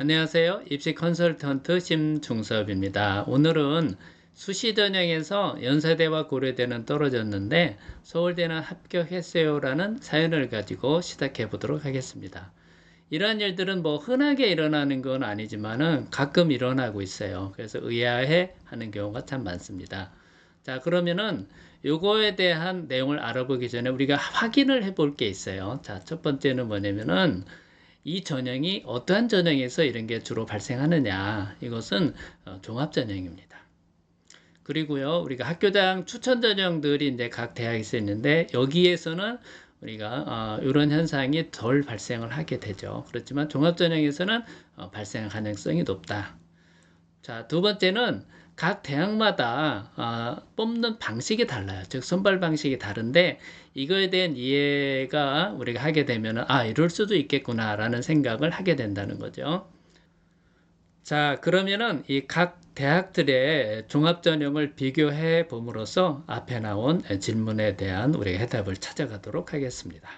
안녕하세요. 입시 컨설턴트 심중섭입니다. 오늘은 수시 전형에서 연세대와 고려대는 떨어졌는데 서울대는 합격했어요라는 사연을 가지고 시작해 보도록 하겠습니다. 이러한 일들은 뭐 흔하게 일어나는 건 아니지만은 가끔 일어나고 있어요. 그래서 의아해 하는 경우가 참 많습니다. 자, 그러면은 요거에 대한 내용을 알아보기 전에 우리가 확인을 해볼 게 있어요. 자, 첫 번째는 뭐냐면은 이 전형이 어떠한 전형에서 이런 게 주로 발생하느냐. 이것은 종합전형입니다. 그리고요, 우리가 학교장 추천 전형들이 이제 각 대학에서 있는데 여기에서는 우리가 이런 현상이 덜 발생을 하게 되죠. 그렇지만 종합전형에서는 발생 가능성이 높다. 자, 두 번째는 각 대학마다 뽑는 방식이 달라요. 즉 선발 방식이 다른데 이거에 대한 이해가 우리가 하게 되면 이럴 수도 있겠구나라는 생각을 하게 된다는 거죠. 자, 그러면은 이 각 대학들의 종합 전형을 비교해 봄으로써 앞에 나온 질문에 대한 우리가 해답을 찾아가도록 하겠습니다.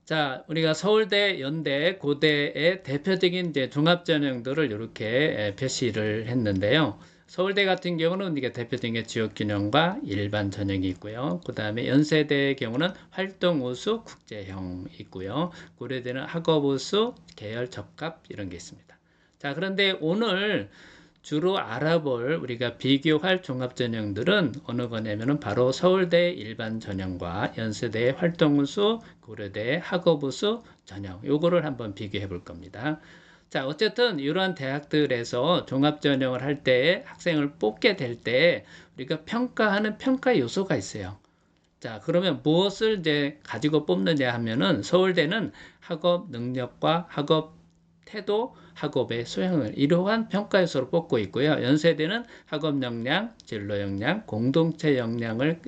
자, 우리가 서울대, 연대, 고대의 대표적인 이제 종합 전형들을 이렇게 표시를 했는데요. 서울대 같은 경우는 이게 대표적인 게 지역균형과 일반 전형이 있고요. 그 다음에 연세대의 경우는 활동우수 국제형 있고요. 고려대는 학업우수 계열 적합 이런 게 있습니다. 자, 그런데 오늘 주로 알아볼 우리가 비교할 종합전형들은 어느 거냐면은 바로 서울대 일반 전형과 연세대 활동우수, 고려대 학업우수 전형 요거를 한번 비교해 볼 겁니다. 자, 어쨌든 이러한 대학들에서 종합전형을 할 때 학생을 뽑게 될 때 우리가 평가하는 평가 요소가 있어요. 자, 그러면 무엇을 이제 가지고 뽑느냐 하면은 서울대는 학업 능력과 학업 태도, 학업의 소양을 이러한 평가 요소로 뽑고 있고요. 연세대는 학업 역량, 진로 역량, 공동체 역량을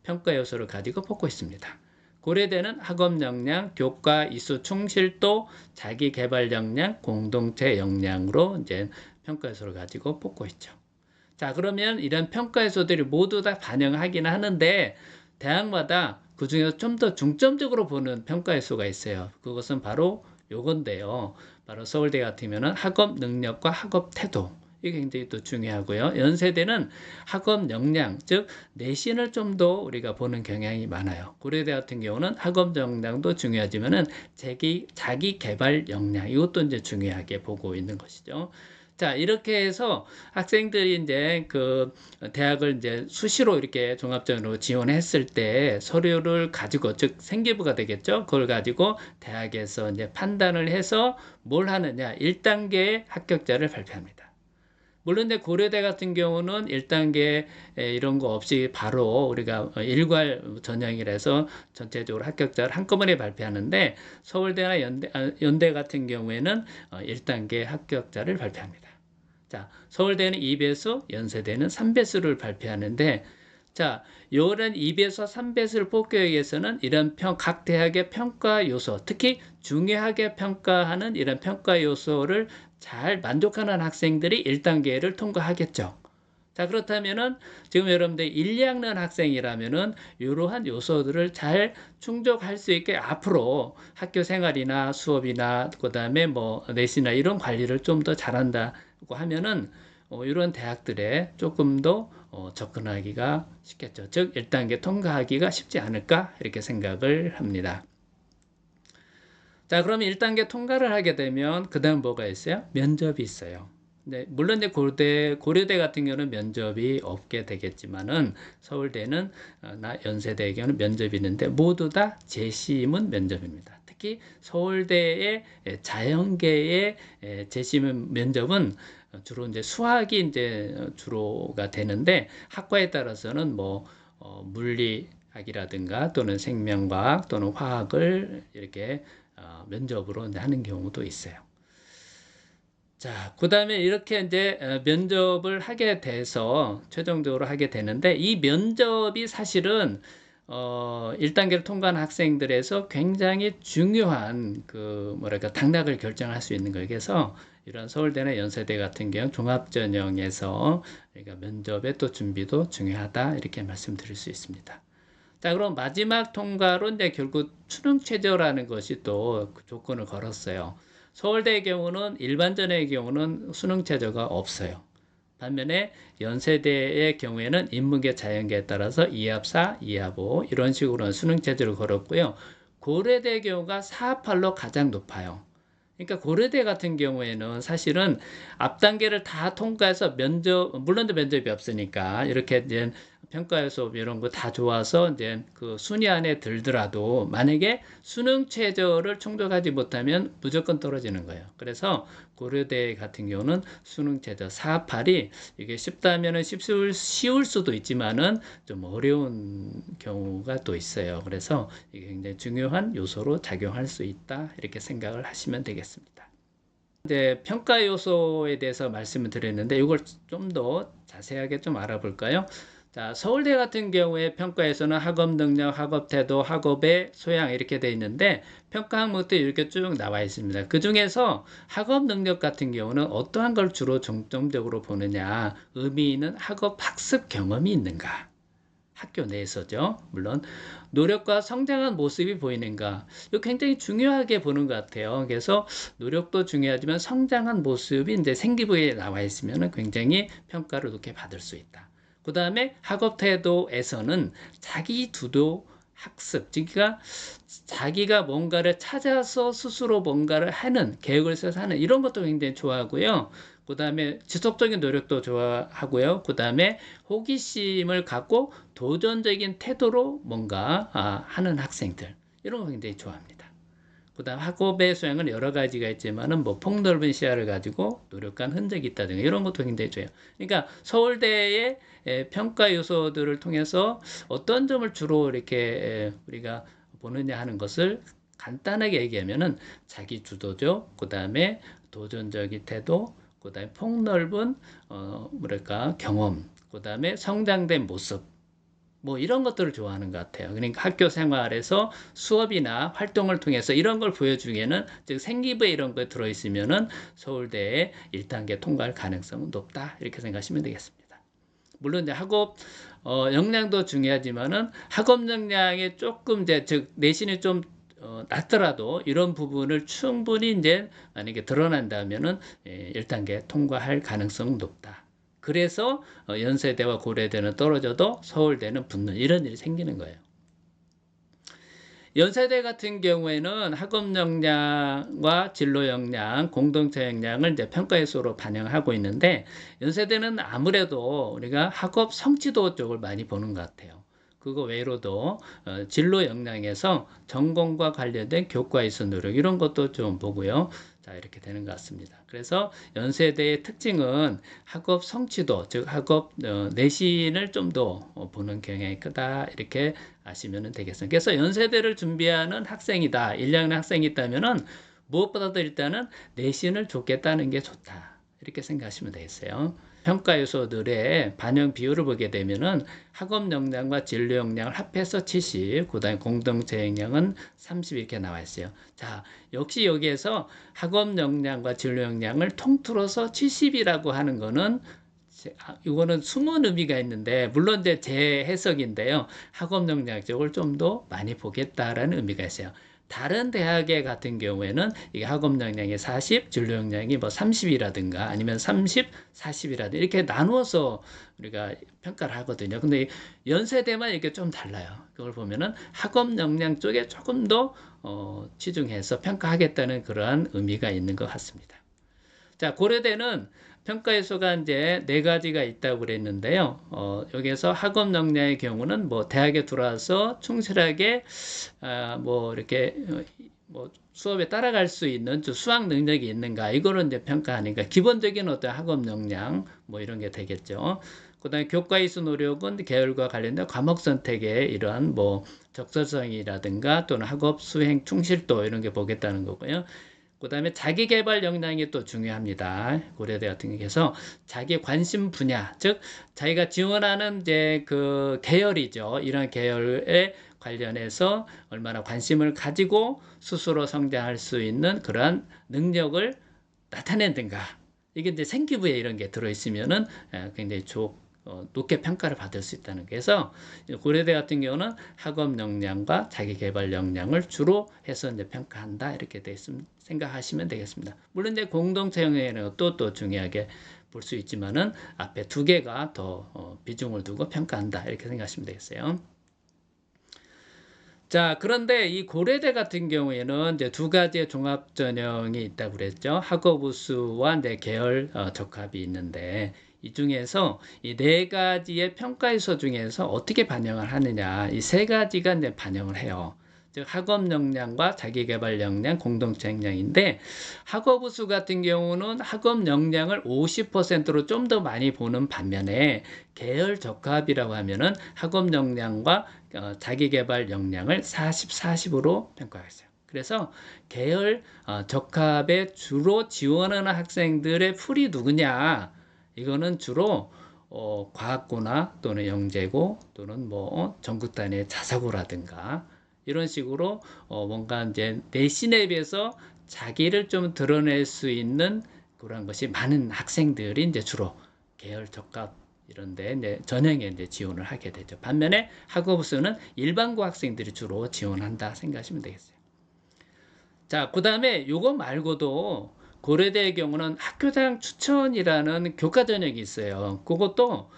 평가 요소를 가지고 뽑고 있습니다. 고려대는 학업 역량, 교과 이수 충실도, 자기 개발 역량, 공동체 역량으로 이제 평가 요소를 가지고 뽑고 있죠. 자, 그러면 이런 평가 요소들이 모두 다 반영하긴 하는데 대학마다 그 중에서 좀 더 중점적으로 보는 평가 요소가 있어요. 그것은 바로 요건데요. 바로 서울대 같으면은 학업 능력과 학업 태도. 이게 굉장히 또 중요하고요. 연세대는 학업 역량, 즉 내신을 좀 더 우리가 보는 경향이 많아요. 고려대 같은 경우는 학업 역량도 중요하지만은 자기 개발 역량 이것도 이제 중요하게 보고 있는 것이죠. 자, 이렇게 해서 학생들이 이제 그 대학을 이제 수시로 이렇게 종합전으로 지원했을 때 서류를 가지고, 즉 생기부가 되겠죠. 그걸 가지고 대학에서 이제 판단을 해서 뭘 하느냐, 1단계의 합격자를 발표합니다. 물론 이제 고려대 같은 경우는 1단계 이런 거 없이 바로 우리가 일괄 전형이라서 전체적으로 합격자를 한꺼번에 발표하는데 서울대나 연대 같은 경우에는 1단계 합격자를 발표합니다. 자, 서울대는 2배수, 연세대는 3배수를 발표하는데 자, 요런 2배수, 3배수를 뽑기 위해서는 이런 각 대학의 평가 요소, 특히 중요하게 평가하는 이런 평가 요소를 잘 만족하는 학생들이 1단계를 통과하겠죠. 자, 그렇다면은 지금 여러분들 1, 2학년 학생이라면은 이러한 요소들을 잘 충족할 수 있게 앞으로 학교 생활이나 수업이나 그다음에 뭐 내신이나 이런 관리를 좀 더 잘한다고 하면은 이런 대학들에 조금 더 접근하기가 쉽겠죠. 즉 1단계 통과하기가 쉽지 않을까 이렇게 생각을 합니다. 자, 그러면 1단계 통과를 하게 되면 그 다음 뭐가 있어요? 면접이 있어요. 네, 물론 이제 고려대 같은 경우는 면접이 없게 되겠지만은 서울대는 나 연세대의 경우는 면접이 있는데 모두 다 재심은 면접입니다. 특히 서울대의 자연계의 재심 면접은 주로 이제 수학이 이제 주로가 되는데 학과에 따라서는 뭐 물리학이라든가 또는 생명과학 또는 화학을 이렇게 면접으로 하는 경우도 있어요. 자, 그 다음에 이렇게 이제 면접을 하게 돼서 최종적으로 하게 되는데 이 면접이 사실은 1단계를 통과한 학생들에서 굉장히 중요한 그 뭐랄까 당락을 결정할 수 있는 거예요. 그래서 이런 서울대나 연세대 같은 경우 종합전형에서 그러니까 면접의 또 준비도 중요하다 이렇게 말씀드릴 수 있습니다. 자, 그럼 마지막 통과로 이제 결국 수능 최저라는 것이 또 그 조건을 걸었어요. 서울대의 경우는 일반전형의 경우는 수능 최저가 없어요. 반면에 연세대의 경우에는 인문계 자연계에 따라서 2합4, 2합5 이런 식으로 수능 체제를 걸었고요. 고려대 경우가 4합8로 가장 높아요. 그러니까 고려대 같은 경우에는 사실은 앞 단계를 다 통과해서 물론 면접이 없으니까 이렇게 이제 평가 요소 이런 거 다 좋아서 이제 그 순위 안에 들더라도 만약에 수능 최저를 충족하지 못하면 무조건 떨어지는 거예요. 그래서 고려대 같은 경우는 수능 최저 4.8이 이게 쉽다면은 쉬울 수도 있지만은 좀 어려운 경우가 또 있어요. 그래서 이게 굉장히 중요한 요소로 작용할 수 있다. 이렇게 생각을 하시면 되겠습니다. 이제 평가 요소에 대해서 말씀을 드렸는데 이걸 좀 더 자세하게 좀 알아볼까요? 자, 서울대 같은 경우에 평가에서는 학업 능력, 학업 태도, 학업의 소양 이렇게 돼 있는데 평가 항목도 이렇게 쭉 나와 있습니다. 그 중에서 학업 능력 같은 경우는 어떠한 걸 주로 중점적으로 보느냐, 의미 있는 학업 학습 경험이 있는가? 학교 내에서죠. 물론 노력과 성장한 모습이 보이는가. 이거 굉장히 중요하게 보는 것 같아요. 그래서 노력도 중요하지만 성장한 모습이 이제 생기부에 나와 있으면 굉장히 평가를 높게 받을 수 있다. 그 다음에 학업 태도에서는 자기 주도 학습, 그러니까 자기가 뭔가를 찾아서 스스로 뭔가를 하는, 계획을 세워서 하는 이런 것도 굉장히 좋아하고요. 그 다음에 지속적인 노력도 좋아하고요. 그 다음에 호기심을 갖고 도전적인 태도로 뭔가 하는 학생들 이런 거 굉장히 좋아합니다. 그 다음 학업의 소양은 여러 가지가 있지만은 뭐 폭넓은 시야를 가지고 노력한 흔적이 있다든가 이런 것도 굉장히 좋아요. 그러니까 서울대의 평가 요소들을 통해서 어떤 점을 주로 이렇게 우리가 보느냐 하는 것을 간단하게 얘기하면은 자기 주도적, 그 다음에 도전적인 태도, 그 다음에 폭넓은 뭐랄까 경험, 그 다음에 성장된 모습, 뭐 이런 것들을 좋아하는 것 같아요. 그러니까 학교 생활에서 수업이나 활동을 통해서 이런 걸 보여주기에는, 즉 생기부에 이런 거 들어있으면은 서울대에 1단계 통과할 가능성은 높다 이렇게 생각하시면 되겠습니다. 물론 이제 학업 역량도 중요하지만은 학업 역량이 조금 이제 즉 내신이 좀 낮더라도 이런 부분을 충분히 이제 만약에 드러난다면은 1단계 통과할 가능성은 높다. 그래서 연세대와 고려대는 떨어져도 서울대는 붙는 이런 일이 생기는 거예요. 연세대 같은 경우에는 학업 역량과 진로 역량, 공동체 역량을 이제 평가 요소로 반영하고 있는데 연세대는 아무래도 우리가 학업 성취도 쪽을 많이 보는 것 같아요. 그거 외로도 진로 역량에서 전공과 관련된 교과에서 노력 이런 것도 좀 보고요. 자, 이렇게 되는 것 같습니다. 그래서 연세대의 특징은 학업 성취도, 즉 학업 내신을 좀 더 보는 경향이 크다 이렇게 아시면 되겠습니다. 그래서 연세대를 준비하는 학생이다, 1학년 학생이 있다면은 무엇보다도 일단은 내신을 좋겠다는 게 좋다 이렇게 생각하시면 되겠어요. 평가 요소들의 반영 비율을 보게 되면은 학업 역량과 진로 역량을 합해서 70, 그다음에 공동체 역량은 30 이렇게 나와 있어요. 자, 역시 여기에서 학업 역량과 진로 역량을 통틀어서 70이라고 하는 거는 이거는 숨은 의미가 있는데 물론 이제 제 해석인데요. 학업 역량 쪽을 좀 더 많이 보겠다라는 의미가 있어요. 다른 대학에 같은 경우에는 이게 학업 역량이 40, 진로 역량이 뭐 30이라든가 아니면 30, 40이라든가 이렇게 나누어서 우리가 평가를 하거든요. 근데 연세대만 이렇게 좀 달라요. 그걸 보면은 학업 역량 쪽에 조금 더 치중해서 평가하겠다는 그러한 의미가 있는 것 같습니다. 자, 고려대는 평가 요소가 이제 4가지가 있다고 그랬는데요. 여기에서 학업 역량의 경우는 뭐 대학에 들어와서 충실하게 뭐 이렇게 뭐 수업에 따라갈 수 있는 수학 능력이 있는가 이거는 이제 평가하니까 기본적인 어떤 학업 역량 뭐 이런 게 되겠죠. 그다음에 교과 이수 노력은 계열과 관련된 과목 선택의 이러한 뭐 적절성이라든가 또는 학업 수행 충실도 이런 게 보겠다는 거고요. 그 다음에 자기 개발 역량이 또 중요합니다. 고려대 같은 경우에서 자기 관심 분야, 즉 자기가 지원하는 이제 그 계열이죠. 이런 계열에 관련해서 얼마나 관심을 가지고 스스로 성장할 수 있는 그러한 능력을 나타낸든가. 이게 이제 생기부에 이런 게 들어있으면은 굉장히 높게 평가를 받을 수 있다는 거예요. 그래서 고려대 같은 경우는 학업 역량과 자기개발 역량을 주로 해서 이제 평가한다 이렇게 돼 있으면 생각하시면 되겠습니다. 물론 이제 공동체 영역에는 또 중요하게 볼 수 있지만은 앞에 두 개가 더 비중을 두고 평가한다 이렇게 생각하시면 되겠어요. 자, 그런데 이 고려대 같은 경우에는 이제 두 가지의 종합 전형이 있다고 그랬죠. 학업 우수와 이제 계열 적합이 있는데 이 중에서 이 네 가지의 평가 요소 중에서 어떻게 반영을 하느냐, 이 세 가지가 이제 반영을 해요. 즉 학업 역량과 자기개발 역량, 공동체 역량인데 학업 우수 같은 경우는 학업 역량을 50%로 좀 더 많이 보는 반면에 계열 적합이라고 하면은 학업 역량과 자기개발 역량을 40, 40으로 평가했어요. 그래서 계열 적합에 주로 지원하는 학생들의 풀이 누구냐? 이거는 주로 과학고나 또는 영재고 또는 뭐 전국 단위의 자사고라든가 이런 식으로 뭔가 이제 내신에 비해서 자기를 좀 드러낼 수 있는 그런 것이 많은 학생들이 이제 주로 계열 적합 이런데 이제 전형에 이제 지원을 하게 되죠. 반면에 학업우수는 일반고 학생들이 주로 지원한다 생각하시면 되겠어요. 자, 그 다음에 요거 말고도 고려대의 경우는 학교장 추천이라는 교과 전형이 있어요. 그것도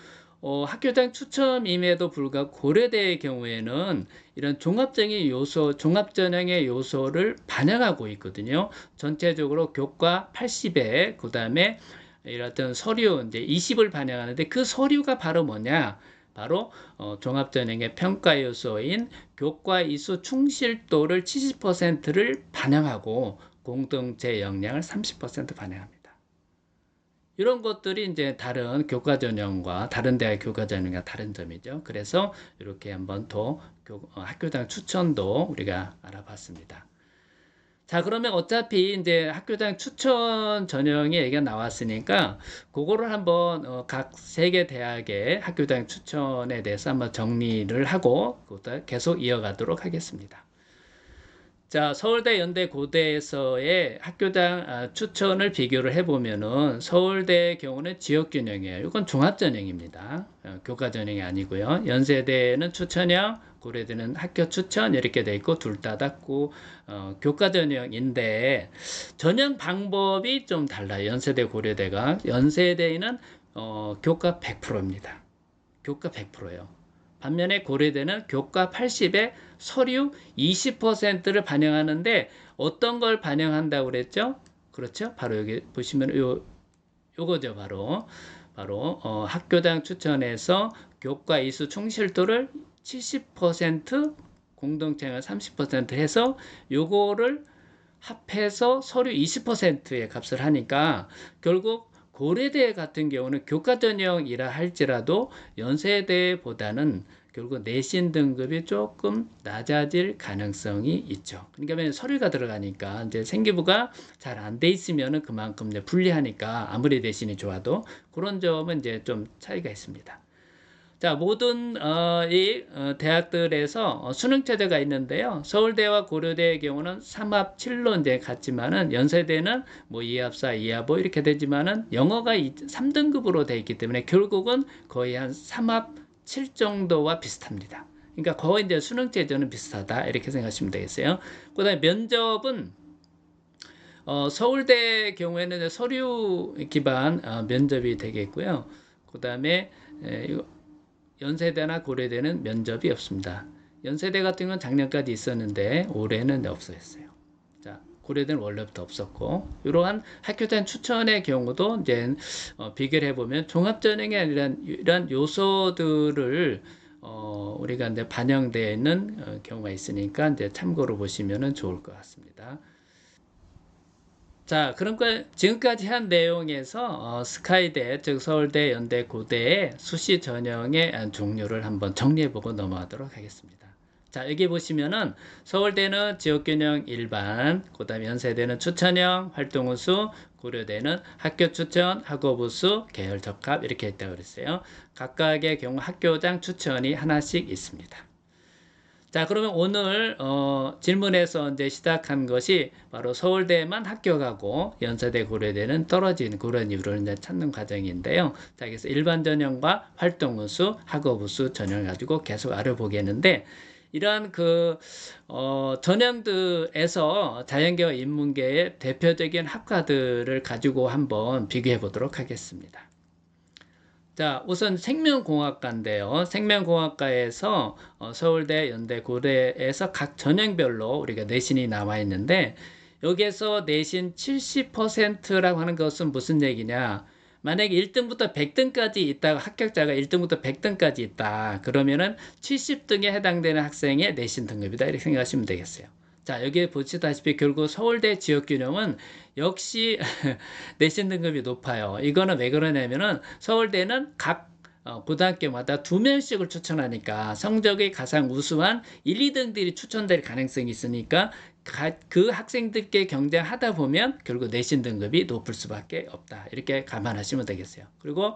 학교장 추천임에도 불구하고 고려대의 경우에는 이런 종합적인 요소, 종합전형의 요소를 반영하고 있거든요. 전체적으로 교과 80에 그 다음에 이런 서류 이제 20을 반영하는데 그 서류가 바로 뭐냐? 바로 종합전형의 평가 요소인 교과 이수 충실도를 70%를 반영하고 공동체 역량을 30% 반영합니다. 이런 것들이 이제 다른 교과 전형과 다른 대학 교과 전형과 다른 점이죠. 그래서 이렇게 한번 더 학교장 추천도 우리가 알아봤습니다. 자, 그러면 어차피 이제 학교장 추천 전형의 얘기가 나왔으니까 그거를 한번 각 세 개 대학의 학교장 추천에 대해서 한번 정리를 하고 계속 이어가도록 하겠습니다. 자, 서울대, 연대, 고대에서의 학교장 추천을 비교를 해보면은 서울대의 경우는 지역균형이에요. 이건 종합전형입니다. 교과전형이 아니고요. 연세대는 추천형, 고려대는 학교 추천 이렇게 돼 있고 둘 다 닫고 교과전형인데 전형 방법이 좀 달라요. 연세대, 고려대가. 연세대는 교과 100%입니다. 교과 100%예요. 반면에 고려대는 교과 80에 서류 20%를 반영하는데 어떤 걸 반영한다고 그랬죠? 그렇죠? 바로 여기 보시면 요거죠. 바로 학교장 추천에서 교과 이수 충실도를 70% 공동체가 30% 해서 요거를 합해서 서류 20%의 값을 하니까 결국 고려대 같은 경우는 교과 전형이라 할지라도 연세대보다는 결국 내신 등급이 조금 낮아질 가능성이 있죠. 그러니까 서류가 들어가니까 이제 생기부가 잘 안 돼 있으면은 그만큼 이제 불리하니까 아무리 내신이 좋아도 그런 점은 이제 좀 차이가 있습니다. 자, 모든 이 대학들에서 수능 체제가 있는데요. 서울대와 고려대의 경우는 3합 7로 이제 같지만은 연세대는 뭐 2합 4, 2합 5 이렇게 되지만은 영어가 3등급으로 되어 있기 때문에 결국은 거의 한 3합 7 정도와 비슷합니다. 그러니까 거의 이제 수능 체제는 비슷하다 이렇게 생각하시면 되겠어요. 그다음에 면접은 서울대 경우에는 서류 기반 면접이 되겠고요. 그다음에 연세대나 고려대는 면접이 없습니다. 연세대 같은 건 작년까지 있었는데 올해는 없어졌어요. 자, 고려대는 원래부터 없었고 이러한 학교장 추천의 경우도 이제 비교를 해보면 종합전형의 이런 요소들을 우리가 이제 반영되어 있는 경우가 있으니까 이제 참고로 보시면 좋을 것 같습니다. 자, 그러니까 지금까지 한 내용에서 스카이대, 즉 서울대, 연대, 고대의 수시 전형의 종류를 한번 정리해보고 넘어가도록 하겠습니다. 자, 여기 보시면은 서울대는 지역균형 일반, 그 다음에 연세대는 추천형, 활동우수, 고려대는 학교 추천, 학업우수, 계열 적합 이렇게 있다고 그랬어요. 각각의 경우 학교장 추천이 하나씩 있습니다. 자, 그러면 오늘 질문에서 이제 시작한 것이 바로 서울대만 합격하고 연세대 고려대는 떨어진 그런 이유를 이제 찾는 과정인데요. 자, 그래서 일반 전형과 활동 우수, 학업 우수 전형을 가지고 계속 알아보겠는데, 이러한 전형들에서 자연계와 인문계의 대표적인 학과들을 가지고 한번 비교해 보도록 하겠습니다. 자, 우선 생명공학과인데요. 생명공학과에서 서울대, 연대, 고대에서 각 전형별로 우리가 내신이 나와 있는데, 여기에서 내신 70%라고 하는 것은 무슨 얘기냐? 만약에 1등부터 100등까지 있다가 합격자가 1등부터 100등까지 있다. 그러면은 70등에 해당되는 학생의 내신 등급이다. 이렇게 생각하시면 되겠어요. 자, 여기 보시다시피 결국 서울대 지역균형은 역시 내신 등급이 높아요. 이거는 왜 그러냐면은 서울대는 각 고등학교마다 2명씩을 추천하니까 성적이 가장 우수한 1, 2등들이 추천될 가능성이 있으니까 그 학생들께 경쟁하다 보면 결국 내신 등급이 높을 수밖에 없다. 이렇게 감안하시면 되겠어요. 그리고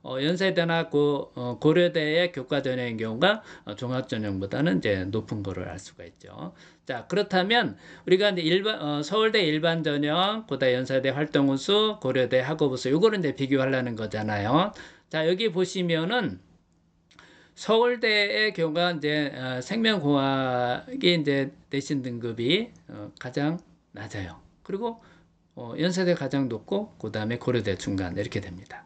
연세대나 고려대의 교과 전형인 경우가 종합 전형보다는 이제 높은 거를 알 수가 있죠. 자, 그렇다면 우리가 이제 서울대 일반 전형, 고대 연세대 활동 우수, 고려대 학업 우수 요거를 이제 비교하려는 거잖아요. 자, 여기 보시면은 서울대의 경우가 이제 생명공학이 이제 내신 등급이 가장 낮아요. 그리고 연세대 가장 높고 그다음에 고려대 중간 이렇게 됩니다.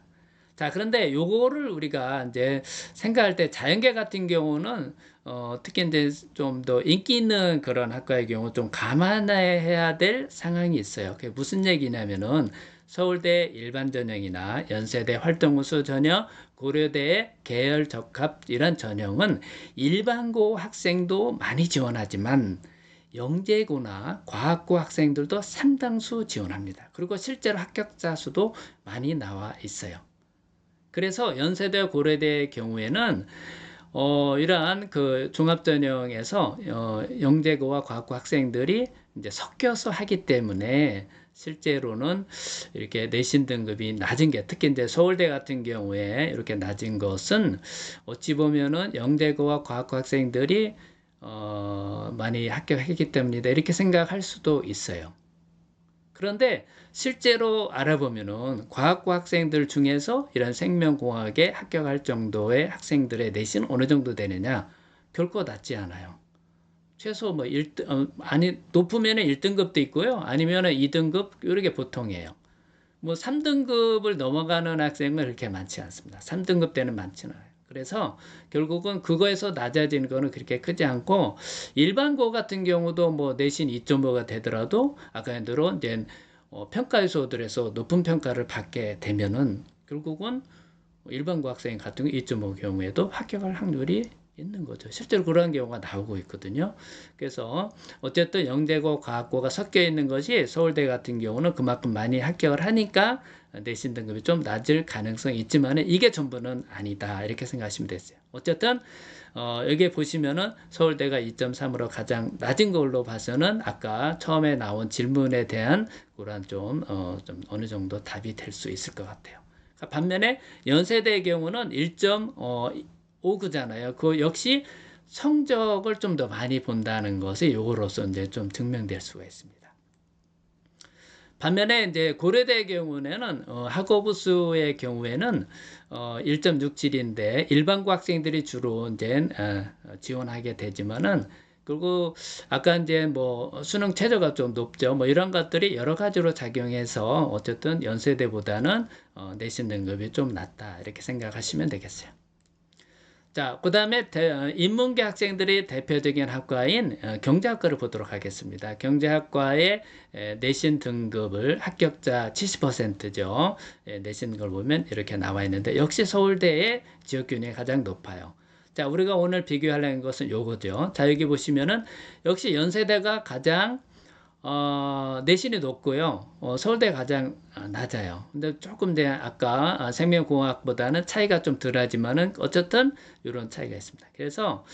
자, 그런데 요거를 우리가 이제 생각할 때 자연계 같은 경우는 특히 이제 좀 더 인기 있는 그런 학과의 경우 좀 감안해야 될 상황이 있어요. 그게 무슨 얘기냐면은 서울대 일반 전형이나 연세대 활동우수 전형, 고려대의 계열 적합 이런 전형은 일반고 학생도 많이 지원하지만 영재고나 과학고 학생들도 상당수 지원합니다. 그리고 실제로 합격자 수도 많이 나와 있어요. 그래서 연세대 고려대의 경우에는 이러한 종합전형에서 영재고와 과학고 학생들이 이제 섞여서 하기 때문에 실제로는 이렇게 내신 등급이 낮은 게, 특히 이제 서울대 같은 경우에 이렇게 낮은 것은 어찌 보면은 영재고와 과학고 학생들이 많이 합격했기 때문이다 이렇게 생각할 수도 있어요. 그런데 실제로 알아보면은 과학고 학생들 중에서 이런 생명공학에 합격할 정도의 학생들의 내신은 어느 정도 되느냐? 결코 낮지 않아요. 최소 뭐 1등, 높으면은 1등급도 있고요. 아니면은 2등급, 이렇게 보통이에요. 뭐 3등급을 넘어가는 학생은 그렇게 많지 않습니다. 3등급 때는 많지는 않아요. 그래서 결국은 그거에서 낮아지는 거는 그렇게 크지 않고, 일반고 같은 경우도 뭐 내신 2.5가 되더라도 아까 대로 이제 평가요소들에서 높은 평가를 받게 되면은 결국은 일반고 학생 같은 경우 2.5 경우에도 합격할 확률이 있는 거죠. 실제로 그런 경우가 나오고 있거든요. 그래서 어쨌든 영재고, 과학고가 섞여 있는 것이 서울대 같은 경우는 그만큼 많이 합격을 하니까 내신 등급이 좀 낮을 가능성이 있지만 이게 전부는 아니다 이렇게 생각하시면 되세요. 어쨌든 여기 보시면은 서울대가 2.3으로 가장 낮은 걸로 봐서는 아까 처음에 나온 질문에 대한 그런 좀 어느 정도 답이 될 수 있을 것 같아요. 반면에 연세대의 경우는 1.59잖아요. 그 역시 성적을 좀 더 많이 본다는 것이 요거로서 이제 좀 증명될 수가 있습니다. 반면에 이제 고려대의 경우에는 학업우수의 경우에는 1.67인데 일반고 학생들이 주로 이제 지원하게 되지만은, 그리고 아까 이제 뭐 수능 최저가 좀 높죠. 뭐 이런 것들이 여러 가지로 작용해서 어쨌든 연세대보다는 내신 등급이 좀 낮다 이렇게 생각하시면 되겠어요. 자, 그 다음에 인문계 학생들이 대표적인 학과인 경제학과를 보도록 하겠습니다. 경제학과의 내신 등급을 합격자 70%죠. 내신 등급을 보면 이렇게 나와 있는데 역시 서울대의 지역균형이 가장 높아요. 자, 우리가 오늘 비교하려는 것은 요거죠. 자, 여기 보시면은 역시 연세대가 가장 내신이 높고요. 서울대 가장 낮아요. 근데 조금 이제 아까 생명공학보다는 차이가 좀 덜하지만은 어쨌든 이런 차이가 있습니다. 그래서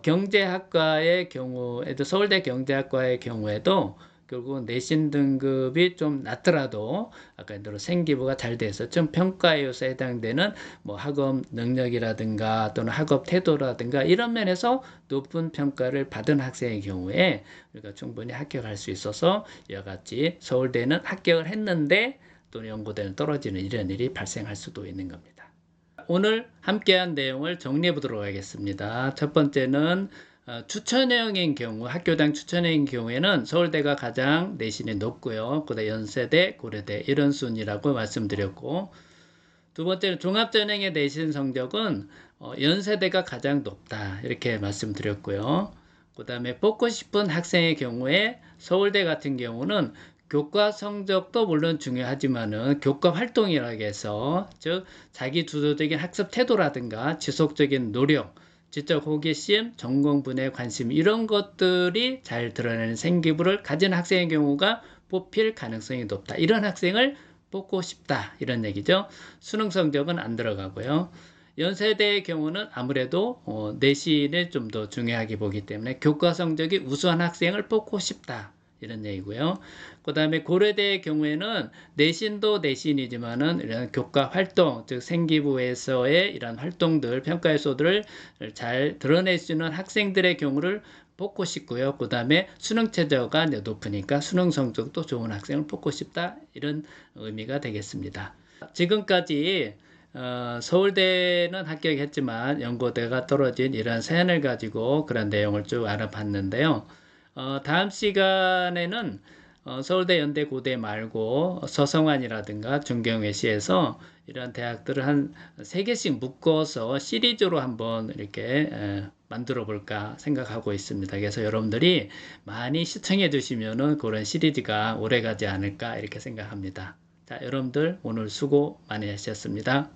경제학과의 경우에도, 서울대 경제학과의 경우에도 결국 내신 등급이 좀 낮더라도 아까 대로 생기부가 잘 돼서 좀 평가 요소에 해당되는 뭐 학업 능력이라든가 또는 학업 태도라든가 이런 면에서 높은 평가를 받은 학생의 경우에 우리가 충분히 합격할 수 있어서 이와 같이 서울대는 합격을 했는데 또는 연고대는 떨어지는 이런 일이 발생할 수도 있는 겁니다. 오늘 함께한 내용을 정리해 보도록 하겠습니다. 첫 번째는 추천형인 경우, 학교당 추천형인 경우에는 서울대가 가장 내신이 높고요. 그다음 연세대, 고려대 이런 순이라고 말씀드렸고, 두 번째는 종합전형의 내신 성적은 연세대가 가장 높다 이렇게 말씀드렸고요. 그 다음에 뽑고 싶은 학생의 경우에 서울대 같은 경우는 교과 성적도 물론 중요하지만은 교과 활동이라고 해서 즉 자기 주도적인 학습 태도라든가 지속적인 노력, 지적 호기심, 전공 분야에 관심 이런 것들이 잘 드러내는 생기부를 가진 학생의 경우가 뽑힐 가능성이 높다. 이런 학생을 뽑고 싶다. 이런 얘기죠. 수능 성적은 안 들어가고요. 연세대의 경우는 아무래도 내신을 좀 더 중요하게 보기 때문에 교과 성적이 우수한 학생을 뽑고 싶다. 이런 얘기고요. 그 다음에 고려대의 경우에는 내신도 내신이지만은 이런 교과 활동, 즉 생기부에서의 이런 활동들, 평가 요소들을 잘 드러낼 수 있는 학생들의 경우를 뽑고 싶고요. 그 다음에 수능 최저가 높으니까 수능 성적도 좋은 학생을 뽑고 싶다. 이런 의미가 되겠습니다. 지금까지 서울대는 합격했지만 연고대가 떨어진 이런 사연을 가지고 그런 내용을 쭉 알아봤는데요. 다음 시간에는 서울대, 연대, 고대 말고 서성환이라든가 중경외시에서 이런 대학들을 한 3개씩 묶어서 시리즈로 한번 이렇게 만들어 볼까 생각하고 있습니다. 그래서 여러분들이 많이 시청해 주시면은 그런 시리즈가 오래 가지 않을까 이렇게 생각합니다. 자, 여러분들 오늘 수고 많이 하셨습니다.